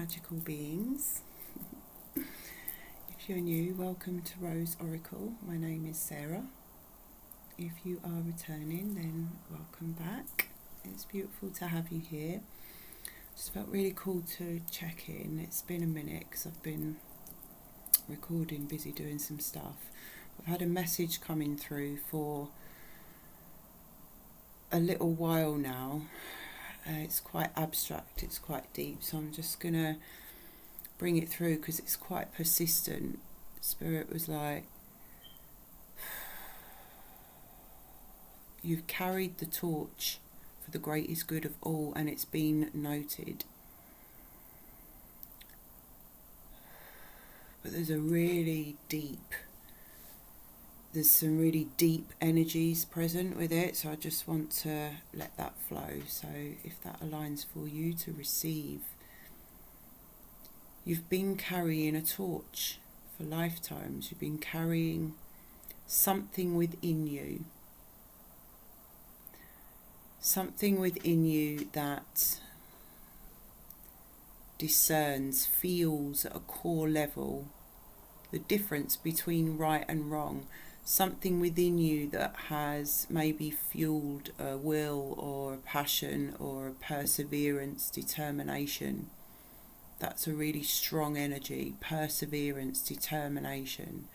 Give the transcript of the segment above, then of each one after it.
magical beings. If you're new, welcome to Rose Oracle. My name is Sarah. If you are returning, then welcome back. It's beautiful to have you here. Just felt really cool to check in. It's been a minute because I've been recording, busy doing some stuff. I've had a message coming through for a little while now. It's quite abstract, it's quite deep, so I'm just going to bring it through because it's quite persistent. Spirit was like, you've carried the torch for the greatest good of all, and it's been noted. But there's some really deep energies present with it, so I just want to let that flow. So if that aligns for you to receive, you've been carrying a torch for lifetimes. You've been carrying something within you. Something within you that discerns, feels at a core level the difference between right and wrong. Something within you that has maybe fueled a will or a passion or a perseverance, determination. That's a really strong energy. Perseverance, determination.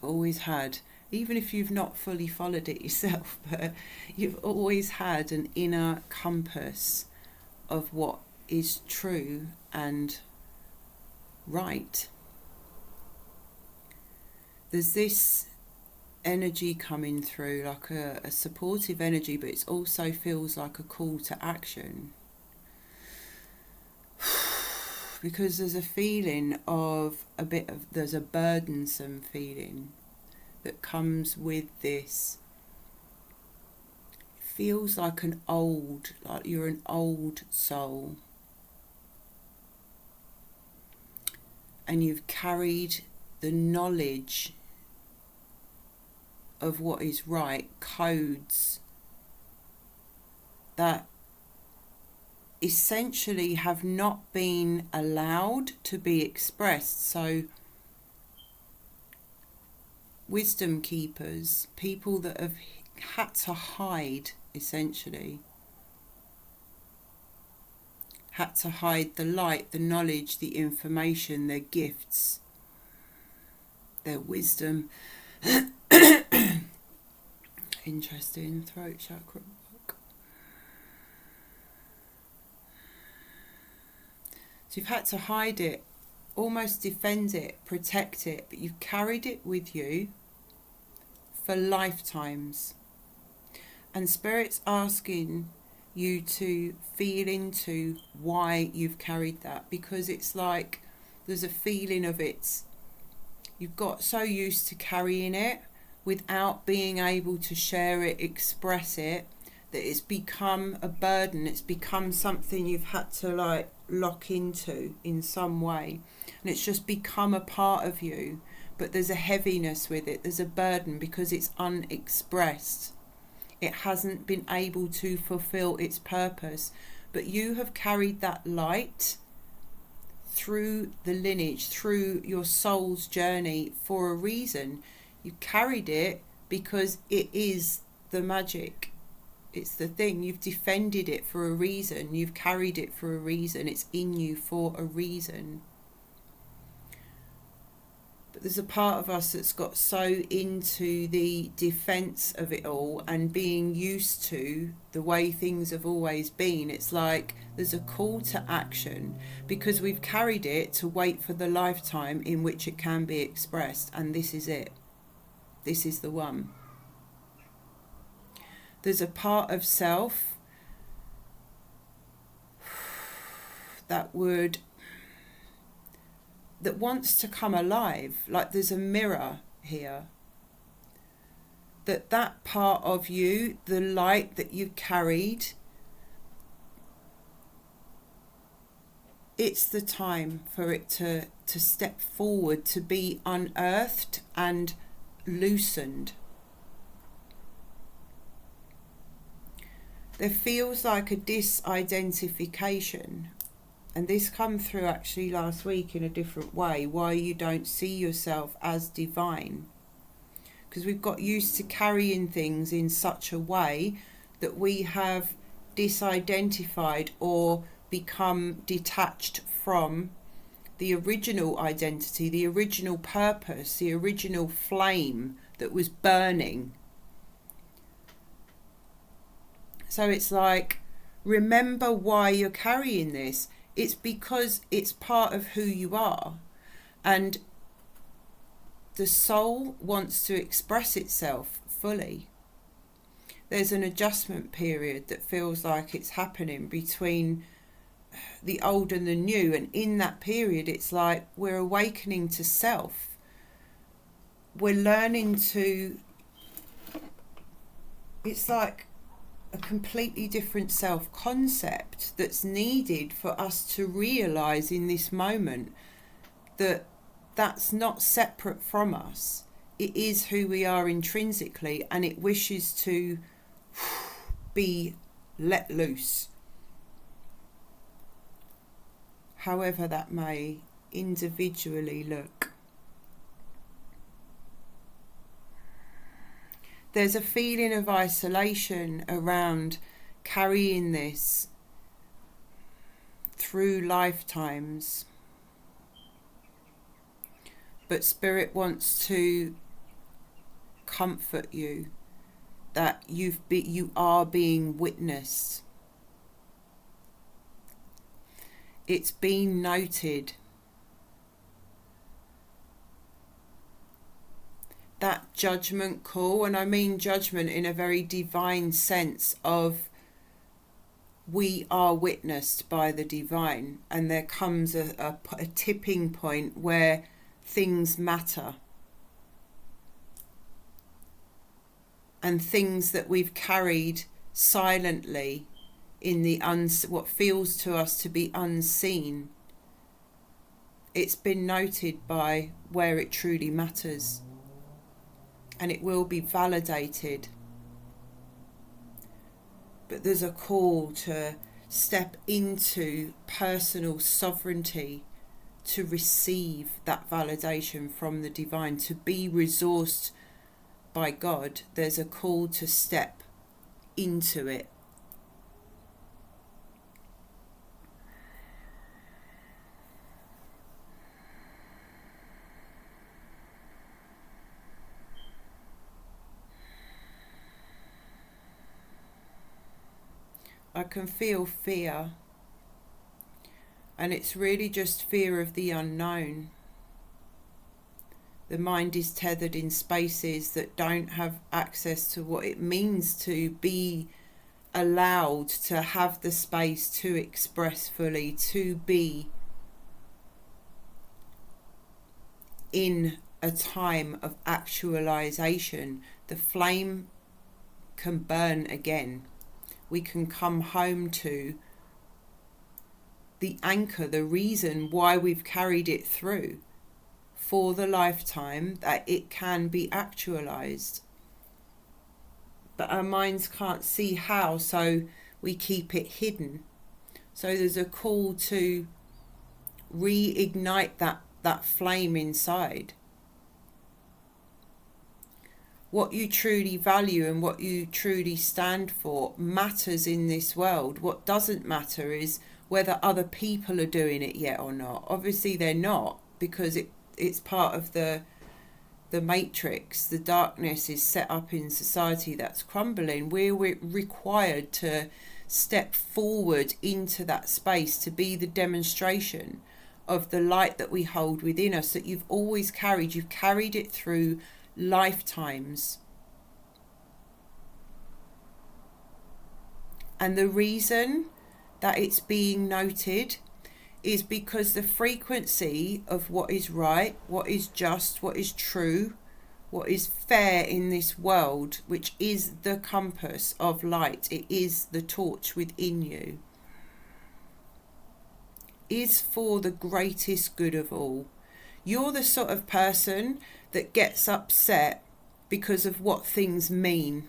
Always had, even if you've not fully followed it yourself, but you've always had an inner compass of what is true and right. There's this energy coming through, like a supportive energy, but it also feels like a call to action. Because there's a feeling of there's a burdensome feeling that comes with this. It feels like like you're an old soul. And you've carried the knowledge of what is right, codes that essentially have not been allowed to be expressed. So wisdom keepers, people that have had to hide, essentially, had to hide the light, the knowledge, the information, their gifts, their wisdom. Interesting. Throat chakra work. So you've had to hide it, almost defend it, protect it, but you've carried it with you for lifetimes. And Spirit's asking you to feel into why you've carried that, because it's like there's a feeling of you've got so used to carrying it without being able to share it, express it, that it's become a burden. It's become something you've had to lock into in some way, and it's just become a part of you. But there's a heaviness with it, there's a burden because it's unexpressed. It hasn't been able to fulfill its purpose. But you have carried that light through the lineage, through your soul's journey for a reason. You carried it because it is the magic. It's the thing. You've defended it for a reason. You've carried it for a reason. It's in you for a reason. But there's a part of us that's got so into the defense of it all and being used to the way things have always been. It's like there's a call to action because we've carried it to wait for the lifetime in which it can be expressed. And this is it. This is the one. There's a part of self that wants to come alive. Like there's a mirror here. That part of you, the light that you've carried, it's the time for it to step forward, to be unearthed and loosened. There feels like a disidentification and this come through actually last week in a different way, why you don't see yourself as divine. Because we've got used to carrying things in such a way that we have disidentified or become detached from the original identity, the original purpose, the original flame that was burning. So it's like, remember why you're carrying this. It's because it's part of who you are. And the soul wants to express itself fully. There's an adjustment period that feels like it's happening between the old and the new, and in that period it's like we're awakening to self. We're learning to, it's like a completely different self concept that's needed for us to realize in this moment that that's not separate from us. It is who we are intrinsically, and it wishes to be let loose, however that may individually look. There's a feeling of isolation around carrying this through lifetimes. But Spirit wants to comfort you that you are being witnessed. It's been noted. That judgment call, and I mean judgment in a very divine sense of we are witnessed by the divine, and there comes a tipping point where things matter, and things that we've carried silently in the what feels to us to be unseen, it's been noted by where it truly matters, and it will be validated. But there's a call to step into personal sovereignty, to receive that validation from the divine, to be resourced by God. There's a call to step into it. I can feel fear, and it's really just fear of the unknown. The mind is tethered in spaces that don't have access to what it means to be allowed to have the space to express fully, to be in a time of actualization. The flame can burn again. We can come home to the anchor, the reason why we've carried it through for the lifetime, that it can be actualized. But our minds can't see how, so we keep it hidden. So there's a call to reignite that flame inside. What you truly value and what you truly stand for matters in this world. What doesn't matter is whether other people are doing it yet or not. Obviously they're not, because it's part of the matrix. The darkness is set up in society that's crumbling. We're required to step forward into that space to be the demonstration of the light that we hold within us, that you've always carried. You've carried it through lifetimes. And the reason that it's being noted is because the frequency of what is right, what is just, what is true, what is fair in this world, which is the compass of light, it is the torch within you, is for the greatest good of all. You're the sort of person that gets upset because of what things mean.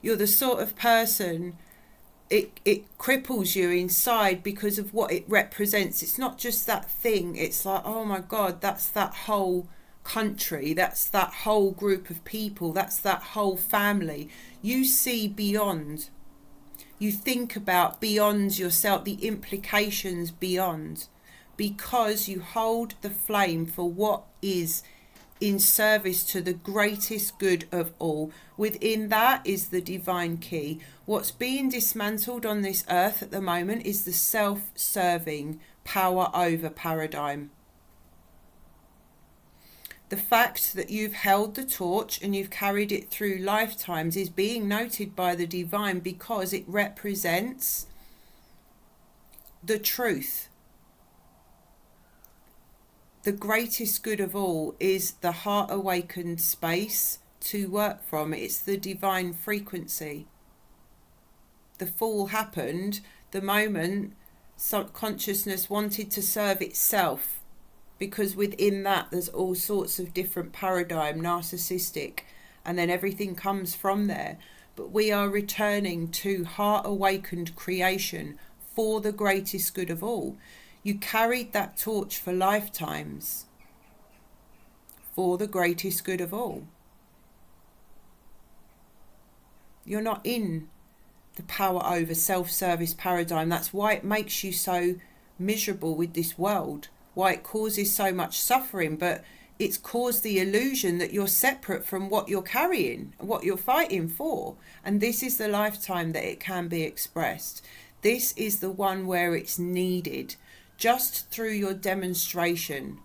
You're the sort of person it cripples you inside because of what it represents. It's not just that thing. It's like, oh my God, that's that whole country, that's that whole group of people, that's that whole family. You see beyond. You think about beyond yourself, the implications beyond, because you hold the flame for what is in service to the greatest good of all. Within that is the divine key. What's being dismantled on this earth at the moment is the self-serving power over paradigm. The fact that you've held the torch and you've carried it through lifetimes is being noted by the divine because it represents the truth. The greatest good of all is the heart awakened space to work from. It's the divine frequency. The fall happened the moment subconsciousness wanted to serve itself, because within that there's all sorts of different paradigm, narcissistic, and then everything comes from there. But we are returning to heart awakened creation for the greatest good of all. You carried that torch for lifetimes for the greatest good of all. You're not in the power over self-service paradigm. That's why it makes you so miserable with this world, why it causes so much suffering. But it's caused the illusion that you're separate from what you're carrying, what you're fighting for. And this is the lifetime that it can be expressed. This is the one where it's needed. Just through your demonstration,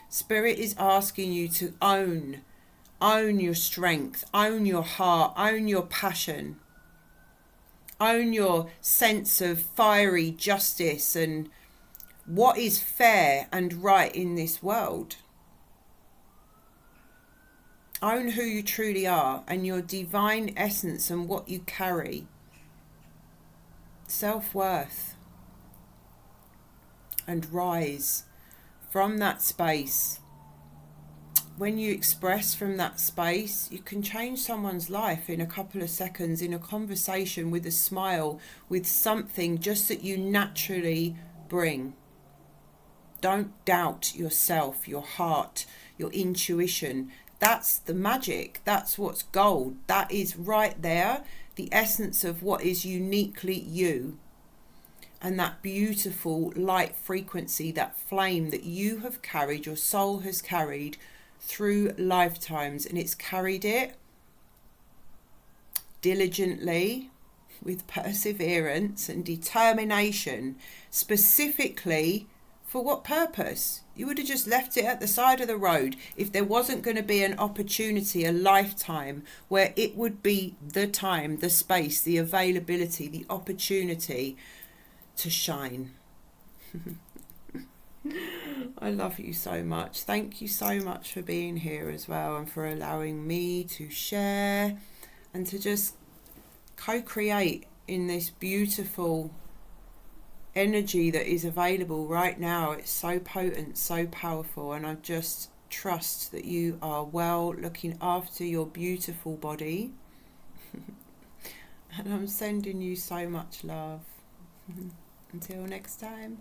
Spirit is asking you to own your strength, own your heart, own your passion, own your sense of fiery justice and what is fair and right in this world. Own who you truly are and your divine essence and what you carry. Self-worth. And rise from that space. When you express from that space, you can change someone's life in a couple of seconds, in a conversation, with a smile, with something just that you naturally bring. Don't doubt yourself, your heart, your intuition. That's the magic. That's what's gold. That is right there, the essence of what is uniquely you. And that beautiful light frequency, that flame that you have carried, your soul has carried through lifetimes. And it's carried it diligently, with perseverance and determination. Specifically, for what purpose? You would have just left it at the side of the road if there wasn't going to be an opportunity, a lifetime, where it would be the time, the space, the availability, the opportunity to shine. I love you so much. Thank you so much for being here as well, and for allowing me to share and to just co-create in this beautiful energy that is available right now. It's so potent, so powerful, and I just trust that you are well, looking after your beautiful body. And I'm sending you so much love. Until next time.